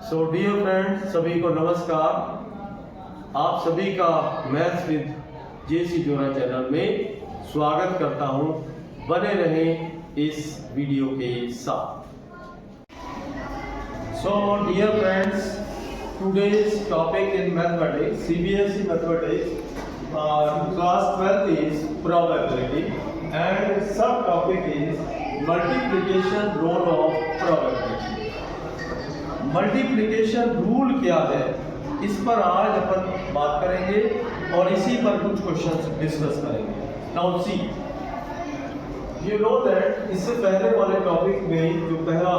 सो dear friends, सभी को नमस्कार। आप सभी का मैथ्स विद जेसी जोरा चैनल में स्वागत करता हूं। बने रहें इस वीडियो के साथ। So dear friends, today's topic in mathematics, CBSE mathematics, class 12 is probability and subtopic is multiplication rule of probability. Multiplication rule क्या है, इस पर आज अपन बात करेंगे और इसी पर कुछ क्वेश्चंस डिस्कस करेंगे। Now see, you know that इससे पहले वाले टॉपिक में जो पहला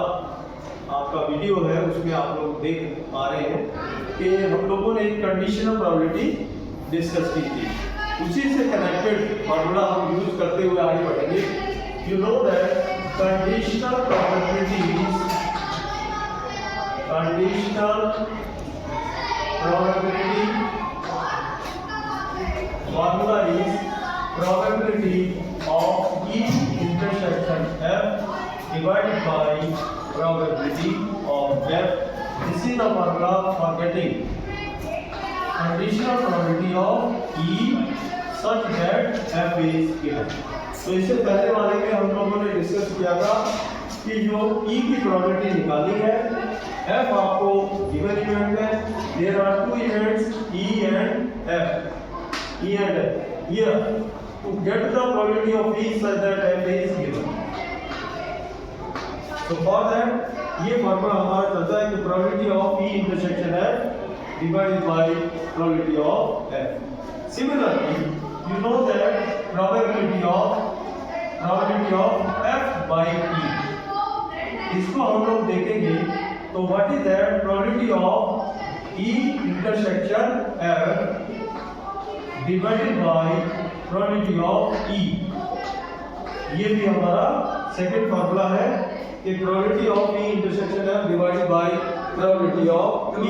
आपका वीडियो है उसमें आप लोग देख पा रहे हैं कि हम लोगों ने कंडीशनल प्रोबेबिलिटी डिस्कस की थी। उसी से कनेक्टेड फॉर्मूला हम यूज करते हुए आगे बढ़ेंगे। You know that conditional probability formula is probability of E intersection F divided by probability of F. This is the formula for getting conditional probability of E such that F is given. तो इससे पहले वाले में हम लोगों ने discuss किया था कि जो E की प्रोबेबिलिटी निकाली है, F आपको गिवन इवेंट है। There are two events E and F. Here to get the probability of E such that F is given. So for that ये फॉर्मूला हमारा चलता है कि probability of E intersection F divided by probability of F. Similarly, you know that probability of F by E. इसको हम लोग देखेंगे तो what is that probability of E intersection F divided by probability of E। ये भी हमारा second formula है कि probability of E intersection F divided by probability of E।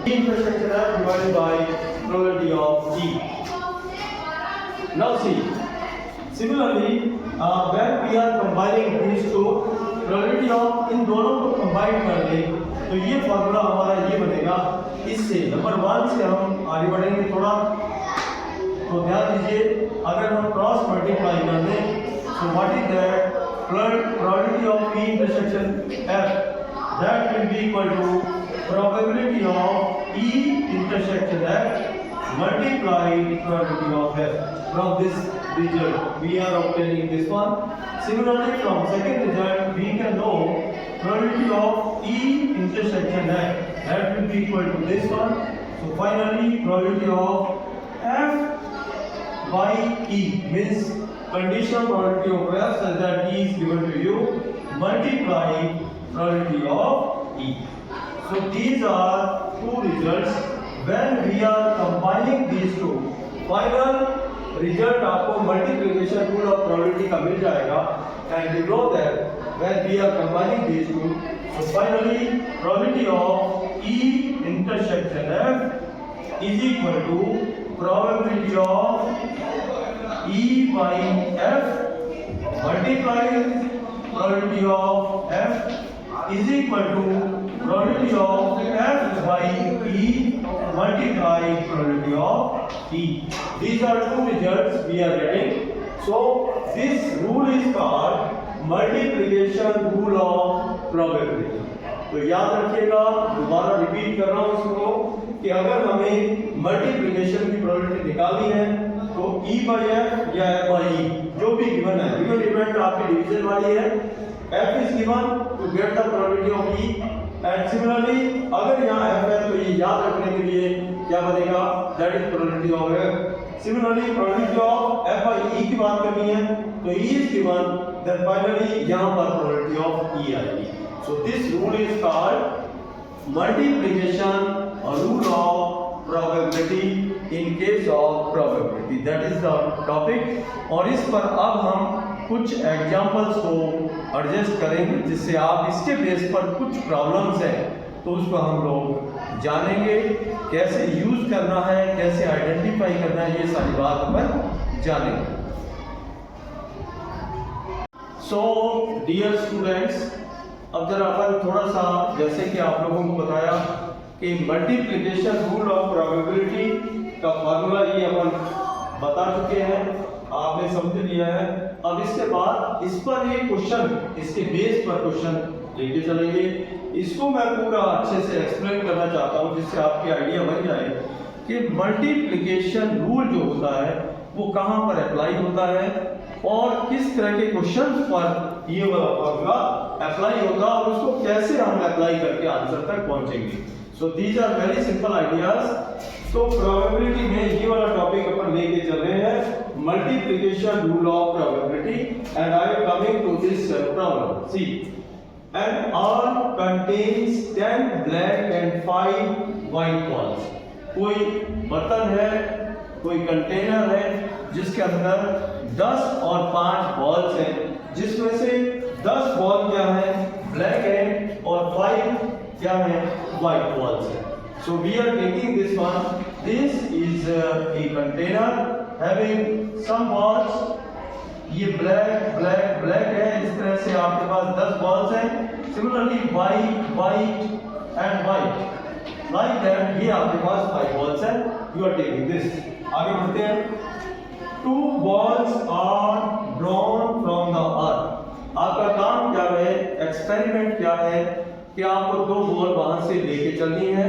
E intersection F divided by probability of E। Now see, similarly when we are combining these two, probability of इन दोनों को combine कर लें तो ये formula हमारा ये बनेगा। इससे नंबर 1 से हम आगे बढ़ेंगे थोड़ा, तो ध्यान दीजिए, अगर हम क्रॉस मल्टीप्लाई कर दें तो what is that probability of E intersection F that will be equal to probability of E intersection F multiplied probability of F. From this result we are obtaining this one. Similarly, from second result we can know probability of E intersection F that will be equal to this one. So finally probability of F by E means conditional probability of F such that E is given to you multiply probability of E. So these are two results. When we are combining these two, final result आपको multiplication rule of probability का मिल जाएगा। And you know that when we are combining these two, so finally probability of E intersection F is equal to probability of E by F multiplied probability of F is equal to probability of F by E multiplied probability of E. These are two results we are getting. So this rule is called multiplication rule of probability. तो याद रखिएगा, दोबारा repeat कर रहा हूँ इसको कि अगर हमें मल्टीप्लिकेशन की प्रोबेबिलिटी निकालनी है तो E by F या F by E जो भी गिवन है, गिवन इवेंट आपकी डिवीजन वाली है, F is given to get the probability of E and similarly अगर यहाँ F है तो ये याद रखने के लिए क्या बनेगा, that is probability of F. Similarly probability of F by E की बात करनी है तो E is given, then finally यहाँ पर probability of E आएगी. So this rule is called multiplication rule of probability in case of probability. That is the topic और इस पर अब हम कुछ एग्जांपल्स को एडजस्ट करेंगे जिससे आप इसके बेस पर कुछ प्रॉब्लम्स हैं तो उसको हम लोग जानेंगे, कैसे यूज करना है, कैसे आइडेंटिफाई करना है, ये सारी बात अपन जानेंगे। So dear students, अब जरा अपन थोड़ा सा, जैसे कि आप लोगों को बताया कि मल्टीप्लिकेशन रूल ऑफ प्रोबेबिलिटी का फार्मूला ये अपन बता चुके हैं, आपने समझ लिया है। अब इसके बाद इस पर एक क्वेश्चन, इसके बेस पर क्वेश्चन लेके चलेंगे। इसको मैं पूरा अच्छे से एक्सप्लेन करना चाहता हूँ जिससे आपकी आइडिया बन जाए कि मल्टीप्लिकेशन रूल जो होता है वो कहाँ पर अप्लाई होता है और किस तरह के क्वेश्चन पर ये वाला फॉर्मूला अप्लाई होगा और उसको कैसे हम अप्लाई करके आंसर तक पहुंचेंगे। So these are very simple ideas. तो प्रोबेबिलिटी में ये वाला टॉपिक अपन लेके चल रहे हैं, multiplication rule of probability, and I am coming to this problem. See, an urn contains 10 black and 5 white balls। कोई बर्तन है, कोई कंटेनर है जिसके अंदर 10 और 5 बॉल्स हैं, जिसमें से 10 बॉल क्या है, ब्लैक है, और 5 क्या है, व्हाइट बॉल्स है। So we are taking this one, this is a container having some balls, ये ब्लैक ब्लैक ब्लैक है, इस तरह से आपके पास 10 बॉल्स हैं। Similarly white white and white, like that ये आपके पास 5 बॉल्स हैं। You are taking this. आगे बढ़ते हैं। 2 balls are drawn from the earth। आपका काम क्या है, एक्सपेरिमेंट क्या है कि आपको 2 बॉल वहां से लेके चलनी है,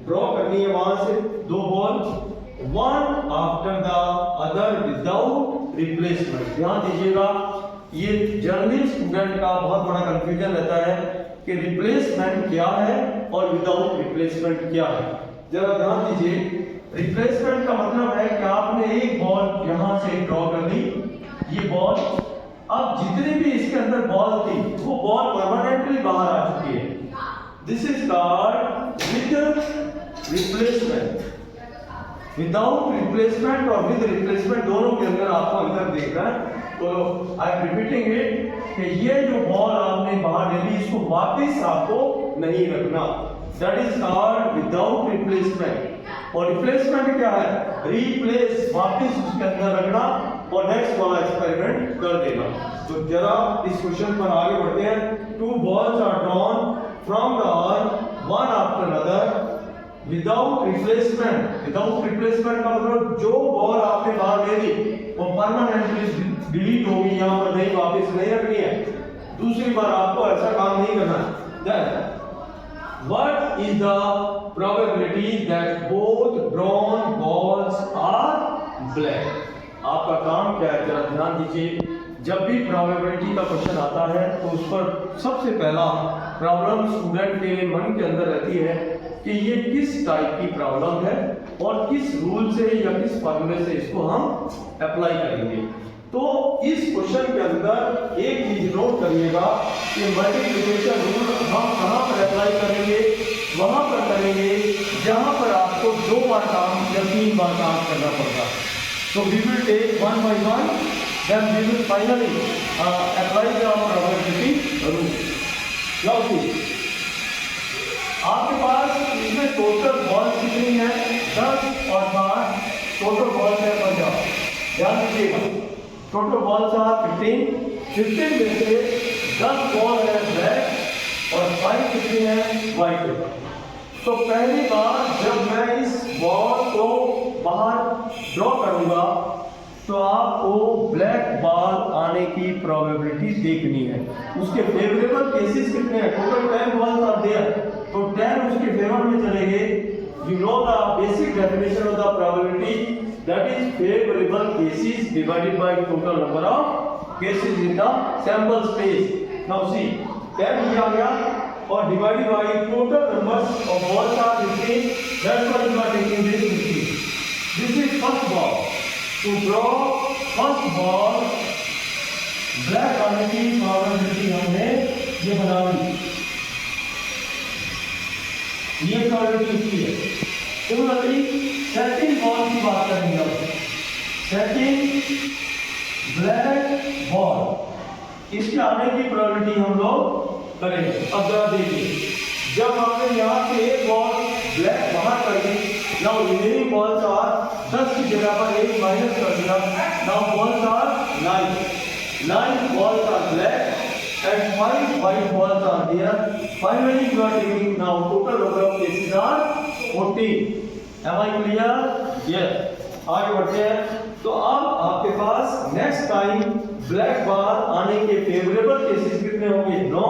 ड्रॉ करनी है वहां से 2 ball, one after the other without replacement. ध्यान दीजिएगा, ये जर्नल स्टूडेंट का बहुत बड़ा कंफ्यूजन रहता है कि रिप्लेसमेंट क्या है और विदाउट रिप्लेसमेंट क्या है। जरा ध्यान दीजिए, रिप्लेसमेंट का मतलब है कि आपने एक बॉल यहां से ड्रॉ कर ली, ये बॉल, अब जितनी भी इसके अंदर बॉल थी वो बॉल परमानेंटली बाहर आ चुकी है। This is called with replacement. Without replacement और विद रिप्लेसमेंट दोनों के अंदर आपको अंतर देखना है। तो आई एम रिपीटिंग इट कि ये जो बॉल आपने बाहर ले ली, इसको वापस आपको नहीं रखना, that is called without replacement. और रिप्लेसमेंट क्या है, रिप्लेस, वापस उसके अंदर रखना और नेक्स्ट वाला एक्सपेरिमेंट कर देना। तो जरा इस क्वेश्चन पर आगे बढ़ते हैं। 2 balls are drawn from the earth, one after another, without replacement. Without replacement का मतलब जो बॉल आपने बाहर ले ली वो परमानेंटली डिलीट होगी, यहाँ पर नहीं, वापस नहीं रखनी है, दूसरी बार आपको ऐसा काम नहीं करना है। Then what is the probability that both drawn balls are black. आपका काम क्या है, जरा ध्यान दीजिए। जब भी प्रोबेबिलिटी का क्वेश्चन आता है तो उस पर सबसे पहला प्रॉब्लम स्टूडेंट के मन के अंदर रहती है कि ये किस टाइप की प्रॉब्लम है और किस रूल से या किस फॉर्मूले से इसको हम अप्लाई करेंगे। तो इस क्वेश्चन के अंदर एक चीज नोट करिएगा कि मल्टीप्लिकेशन रूल हम कहां पर अप्लाई करेंगे, वहां पर करेंगे जहां पर आपको 2 बार काम या 3 बार काम करना पड़ता है। So we will take one by one, then we will finally apply the probability rule. Now see, आपके पास इसमें टोटल बॉल कितनी है, 10 और 5 टोटल बॉल है 50। ध्यान दीजिएगा, टोटल बॉल्स आर 15 में से 10 बॉल है ब्लैक और 5 कितनी है, व्हाइट। तो पहली बार जब मैं इस बॉल को बाहर ड्रॉ करूंगा तो आपको ब्लैक बॉल आने की प्रोबेबिलिटी देखनी है। उसके फेवरेबल केसेस कितने हैं, टोटल 10 बॉल्स आर देयर, तो 10 उसके फेवर में चलेंगे। You know the basic definition of the probability, that is favourable cases divided by total number of cases in the sample space. Now see, 10 ये आ गया और divided by total numbers of balls are 15, that's why you are taking this 15। This is first ball. To draw first ball, black आने की probability हमने ये बना ली, ये प्रोबेबिलिटी इसकी है। सिमिलरली सेकंड बॉल की बात करेंगे अब, सेकंड ब्लैक बॉल, इसके आने की प्रोबेबिलिटी हम लोग करेंगे। अब जरा देखिए, जब हमने यहाँ से एक बॉल ब्लैक बाहर कर दी, नाउ रिमेनिंग बॉल्स आर 10 की जगह पर 1 माइनस कर दिया, now balls are 9 balls are black and 5 white balls are there. Finally, you are taking now total number of cases are 14. Am I clear? Yes. आगे बढ़ते हैं. तो अब आपके पास नेक्स्ट टाइम ब्लैक बार आने के फेवरेबल केसेस कितने होंगे? 9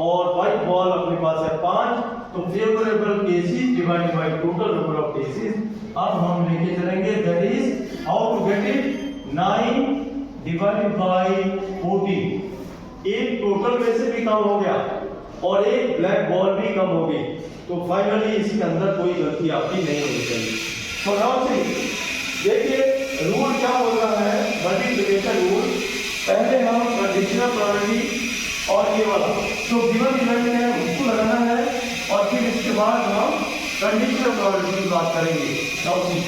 और व्हाइट बॉल अपने पास है 5. तो favourable cases divided by total number of cases अब हम लेके चलेंगे. That is how to get it. 9 divided by 14. एक टोटल में से भी कम हो गया और एक ब्लैक बॉल भी कम हो गई. तो फाइनली इसके अंदर कोई गलती आपकी नहीं होनी चाहिए. तो नाउ सी देखिए रूल क्या बोल रहा है. Multiplication rule. पहले हम कंडीशनल प्रोबेबिलिटी और ये वाला जो गिवन इवेंट है उसको लगाना है और फिर इसके बाद हम कंडीशनल प्रोबेबिलिटी की बात करेंगे. Now see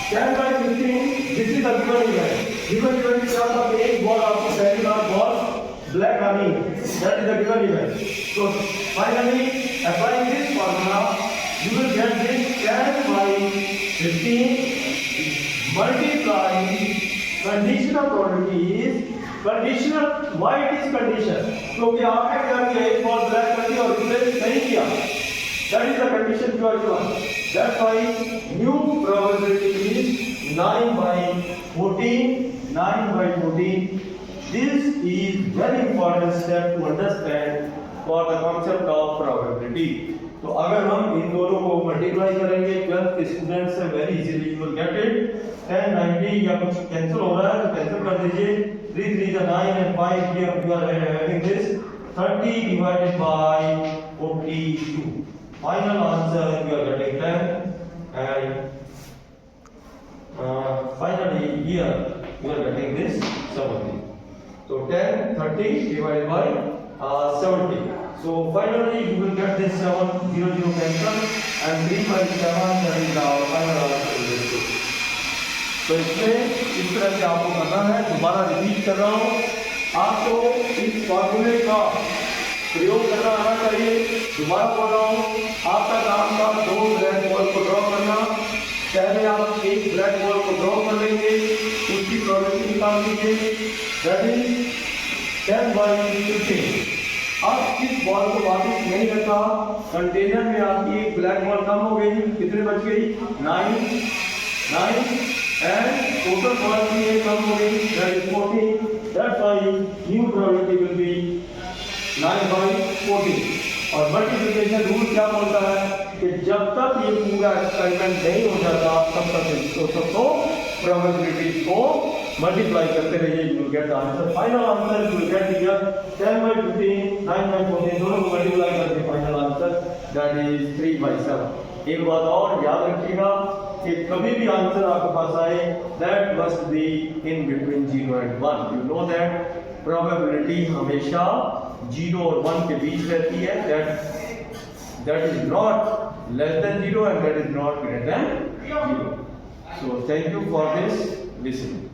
10 by 15 this is the given event. Given event क्या था? एक बॉल आपको पहली बार बॉल ब्लैक आनी. That is the given event. So finally applying this formula you will get this 10 by 15 multiplying conditional probability is conditional. Why it is condition? क्योंकि आपने क्या किया? एक बॉल ब्लैक कर दिया और रिप्लेस नहीं किया. That is the condition you are given. That's why new probability is 9 by 14. 9 by 14. This is very important step to understand for the concept of probability. तो अगर हम इन दोनों को मल्टीप्लाई करेंगे 12 के स्टूडेंट से very easily you will get it. 10 90 या कुछ कैंसिल हो रहा है तो कैंसिल कर दीजिए. 3 3 is 9 and 5 here you are having this 30 divided by 42. Final answer you are getting 10 and finally here you are getting this 70. So 10 30 divided by 70. So finally you will get this 7 0 0 cancel and 3 by 7 that is our final answer in this case. तो इसमें इस तरह से आपको करना है. दोबारा repeat कर रहा हूँ. आपको इस फॉर्मूले का प्रयोग करना आना चाहिए. दोबारा बोल रहा हूँ. आपका काम था 2 ब्लैक बॉल को ड्रॉ करना. पहले आप एक ब्लैक बॉल को ड्रॉ कर लेंगे. उसकी प्रोबेबिलिटी निकाल लीजिए. That is 10 by 15. अब इस बॉल को वापस नहीं रखा. कंटेनर में आपकी एक ब्लैक बॉल कम हो गई. कितने बच गई? 9 एंड टोटल बॉल की एक कम हो गई. That is 14. That's why new probability will be 9 by 14. और मल्टीप्लिकेशन रूल क्या बोलता है कि जब तक ये पूरा एक्सपेरिमेंट नहीं हो जाता तब तक तो सबको प्रोबेबिलिटी को मल्टीप्लाई करते रहिए. You will get answer. Final answer you will get here 10 by 15 9 by 14 दोनों को मल्टीप्लाई करके final answer that is 3 by 7. एक बात और याद रखिएगा कि कभी भी आंसर आपके पास आए that must be in between 0 and 1. You know that probability हमेशा 0 और 1 के बीच रहती है. That is not less than 0 and that is not greater than 0. So thank you for this listening.